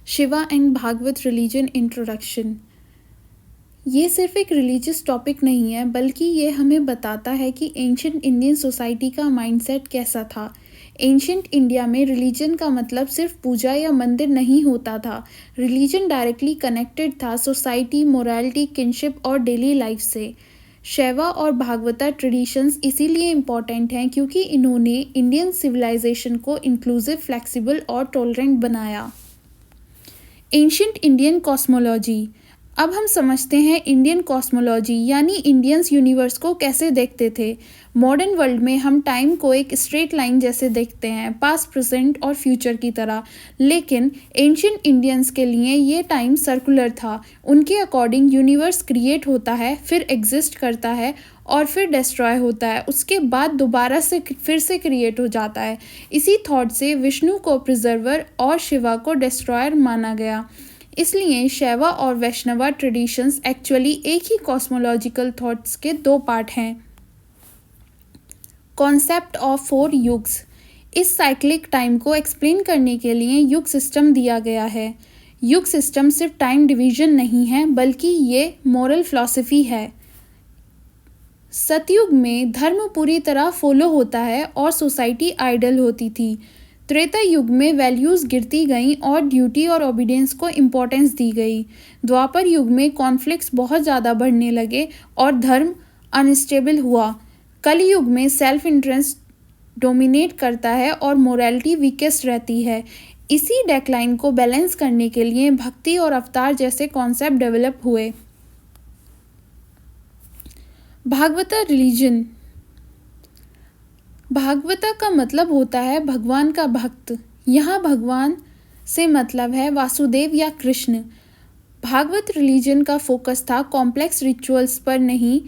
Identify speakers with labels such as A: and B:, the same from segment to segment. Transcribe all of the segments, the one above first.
A: Shiva and Bhagavat religion introduction. ये सिर्फ एक रिलीजियस टॉपिक नहीं है, बल्कि ये हमें बताता है कि एंशियंट इंडियन सोसाइटी का माइंडसेट कैसा था। एंशियंट इंडिया में रिलीजन का मतलब सिर्फ पूजा या मंदिर नहीं होता था। रिलीजन डायरेक्टली कनेक्टेड था सोसाइटी, मोरालिटी, किनशिप और डेली लाइफ से। शैवा और भागवता ट्रेडिशंस इसीलिए इम्पॉर्टेंट हैं क्योंकि इन्होंने इंडियन सिविलाइजेशन को इंक्लूसिव, फ्लेक्सिबल और टॉलरेंट बनाया। Ancient Indian cosmology. अब हम समझते हैं इंडियन कॉस्मोलॉजी यानी इंडियंस यूनिवर्स को कैसे देखते थे। मॉडर्न वर्ल्ड में हम टाइम को एक स्ट्रेट लाइन जैसे देखते हैं, पास्ट, प्रेजेंट और फ्यूचर की तरह, लेकिन एंशियंट इंडियंस के लिए ये टाइम सर्कुलर था। उनके अकॉर्डिंग यूनिवर्स क्रिएट होता है, फिर एग्जिस्ट करता है और फिर डिस्ट्रॉय होता है, उसके बाद दोबारा से फिर से क्रिएट हो जाता है। इसी थॉट से विष्णु को प्रिजर्वर और शिवा को डिस्ट्रॉयर माना गया। इसलिए शैवा और वैष्णवा ट्रेडिशंस एक्चुअली एक ही कॉस्मोलॉजिकल थॉट्स के दो पार्ट हैं। Concept of 4 yugas. इस साइक्लिक टाइम को एक्सप्लेन करने के लिए युग सिस्टम दिया गया है। युग सिस्टम सिर्फ टाइम डिवीजन नहीं है, बल्कि ये मॉरल फिलॉसफी है। सतयुग में धर्म पूरी तरह फॉलो होता है और सोसाइटी आइडल होती थी। त्रेता युग में वैल्यूज़ गिरती गईं और ड्यूटी और ओबीडियंस को इम्पोर्टेंस दी गई। द्वापर युग में कॉन्फ्लिक्ट्स बहुत ज़्यादा बढ़ने लगे और धर्म अनस्टेबल हुआ। कलयुग में सेल्फ इंटरेस्ट डोमिनेट करता है और मोरालिटी वीकेस्ट रहती है। इसी डेक्लाइन को बैलेंस करने के लिए भक्ति और अवतार जैसे कॉन्सेप्ट डेवलप हुए। भागवता रिलीजन। भागवता का मतलब होता है भगवान का भक्त। यहाँ भगवान से मतलब है वासुदेव या कृष्ण। भागवत रिलीजन का फोकस था कॉम्प्लेक्स रिचुअल्स पर नहीं,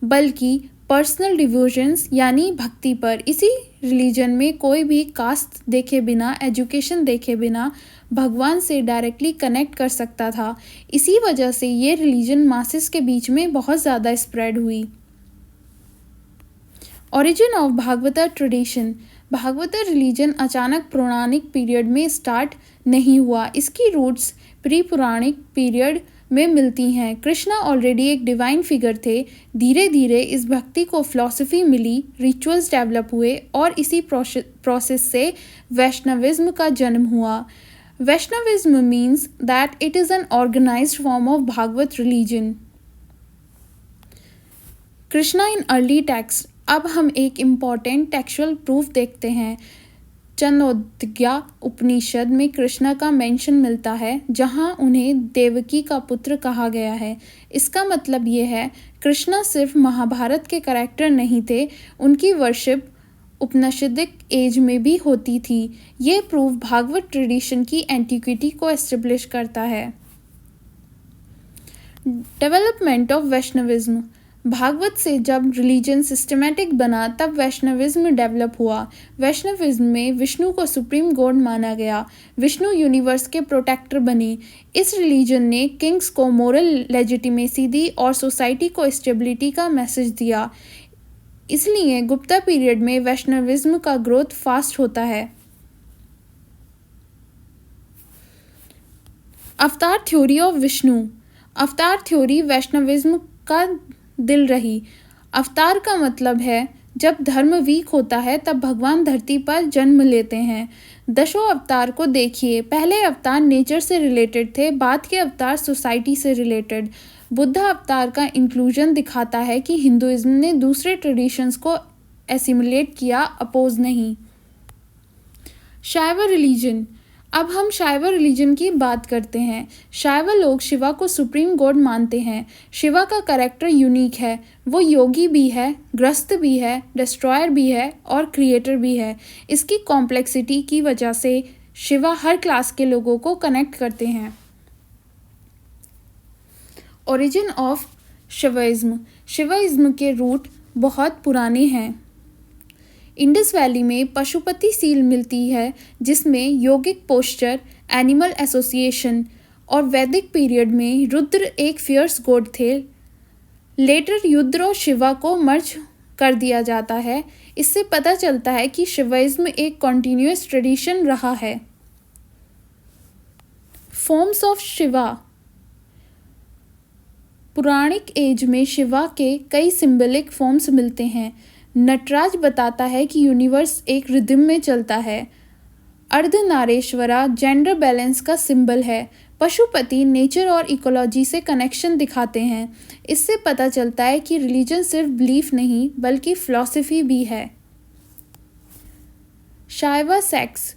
A: बल्कि पर्सनल डिवोशंस यानी भक्ति पर। इसी रिलीजन में कोई भी कास्ट देखे बिना, एजुकेशन देखे बिना भगवान से डायरेक्टली कनेक्ट कर सकता था। इसी वजह से ये रिलीजन मासेस के बीच में बहुत ज़्यादा स्प्रेड हुई। Origin of Bhagavata tradition. Bhagavata religion अचानक पौराणिक पीरियड में स्टार्ट नहीं हुआ। इसकी रूट्स प्री पौराणिक पीरियड में मिलती हैं। कृष्णा ऑलरेडी एक डिवाइन फिगर थे। धीरे धीरे इस भक्ति को फिलॉसफी मिली, रिचुअल्स डेवलप हुए और इसी प्रोसेस से वैष्णविज्म का जन्म हुआ। Vaishnavism means that it is an organised form of Bhagavat religion. Krishna in early text. अब हम एक इम्पॉर्टेंट टेक्सुअल प्रूफ देखते हैं। चंदोदया उपनिषद में कृष्णा का मेंशन मिलता है, जहां उन्हें देवकी का पुत्र कहा गया है। इसका मतलब ये है कृष्णा सिर्फ महाभारत के कैरेक्टर नहीं थे, उनकी वर्शिप उपनिषदिक एज में भी होती थी। ये प्रूफ भागवत ट्रेडिशन की एंटिक्विटी को एस्टेब्लिश करता है। Development of Vaishnavism. भागवत से जब रिलीजन सिस्टमैटिक बना, तब वैष्णविज्म डेवलप हुआ। वैष्णविज्म में विष्णु को सुप्रीम गॉड माना गया। विष्णु यूनिवर्स के प्रोटेक्टर बने। इस रिलीजन ने किंग्स को मोरल लेजिटिमेसी दी और सोसाइटी को स्टेबिलिटी का मैसेज दिया। इसलिए गुप्ता पीरियड में वैष्णविज्म का ग्रोथ फास्ट होता है। अवतार थ्योरी ऑफ विष्णु। अवतार थ्योरी वैष्णविज्म का दिल रही। अवतार का मतलब है जब धर्म वीक होता है तब भगवान धरती पर जन्म लेते हैं। दशों अवतार को देखिए। पहले अवतार नेचर से रिलेटेड थे, बाद के अवतार सोसाइटी से रिलेटेड। बुद्धा अवतार का इंक्लूजन दिखाता है कि हिंदुइज्म ने दूसरे ट्रेडिशंस को एसिमुलेट किया, अपोज नहीं। शैव रिलीजन। अब हम शैव रिलीजन की बात करते हैं। शैव लोग शिवा को सुप्रीम गॉड मानते हैं। शिवा का कैरेक्टर यूनिक है। वो योगी भी है, ग्रस्त भी है, डिस्ट्रॉयर भी है और क्रिएटर भी है। इसकी कॉम्प्लेक्सिटी की वजह से शिवा हर क्लास के लोगों को कनेक्ट करते हैं। Origin of शिवाइज्म। शिवाइज्म के रूट बहुत पुराने हैं। इंडस वैली में पशुपति सील मिलती है, जिसमें योगिक पोस्चर, एनिमल एसोसिएशन और वैदिक पीरियड में रुद्र एक फियर्स गॉड थे। लेटर रुद्र और शिवा को मर्ज कर दिया जाता है। इससे पता चलता है कि शिवाइज्म एक कॉन्टिन्यूअस ट्रेडिशन रहा है। Forms of Shiva. Puranic age में शिवा के कई सिंबलिक फॉर्म्स मिलते हैं। नटराज बताता है कि यूनिवर्स एक रिदम में चलता है। अर्धनारेश्वरा जेंडर बैलेंस का सिंबल है। पशुपति नेचर और इकोलॉजी से कनेक्शन दिखाते हैं। इससे पता चलता है कि रिलीजन सिर्फ बिलीफ नहीं बल्कि फिलॉसफी भी है। शाइवा सेक्स।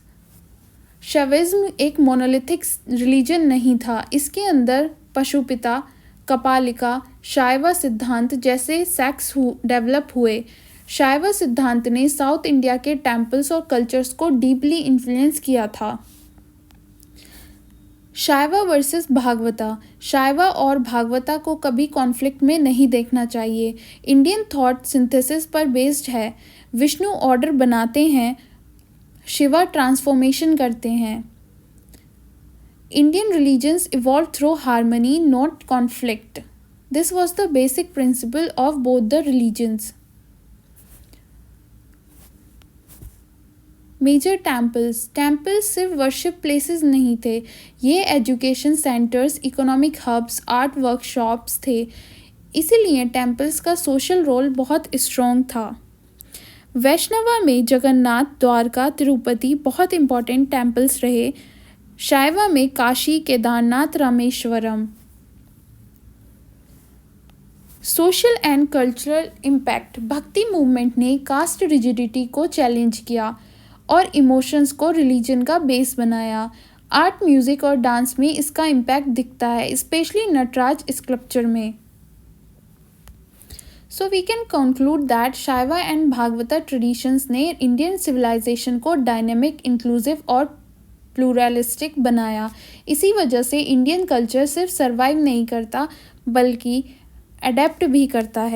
A: शैविज्म एक मोनोलिथिक रिलीजन नहीं था। इसके अंदर पशुपिता, कपालिका, शाइवा सिद्धांत जैसे सेक्स डेवलप हुए। शाइवा सिद्धांत ने साउथ इंडिया के टेम्पल्स और कल्चर्स को डीपली इन्फ्लुएंस किया था। शाइवा वर्सेस भागवता। शाइवा और भागवता को कभी कॉन्फ्लिक्ट में नहीं देखना चाहिए। इंडियन थॉट सिंथेसिस पर बेस्ड है। विष्णु ऑर्डर बनाते हैं, शिवा ट्रांसफॉर्मेशन करते हैं। Indian religions evolved through harmony, not conflict. This was the basic principle of both the religions. Major temples सिर्फ वर्शिप प्लेसेस नहीं थे, ये education centres, economic hubs, art workshops थे। इसीलिए टेम्पल्स का सोशल रोल बहुत स्ट्रॉन्ग था। वैष्णवा में जगन्नाथ, द्वारका, तिरुपति बहुत इंपॉर्टेंट टेम्पल्स रहे। शैवा में Kashi, Kedarnath, Rameswaram. Social and cultural impact. भक्ति मूवमेंट ने कास्ट रिजिडिटी को चैलेंज किया और इमोशंस को रिलीजन का बेस बनाया। आर्ट, म्यूजिक और डांस में इसका इम्पैक्ट दिखता है, स्पेशली नटराज स्कल्पचर में। So we can conclude that Shaiva and Bhagavata traditions ने इंडियन सिविलाइजेशन को डायनेमिक, इंक्लूसिव और प्लूरलिस्टिक बनाया। इसी वजह से इंडियन कल्चर सिर्फ सर्वाइव नहीं करता बल्कि अडेप्ट भी करता है।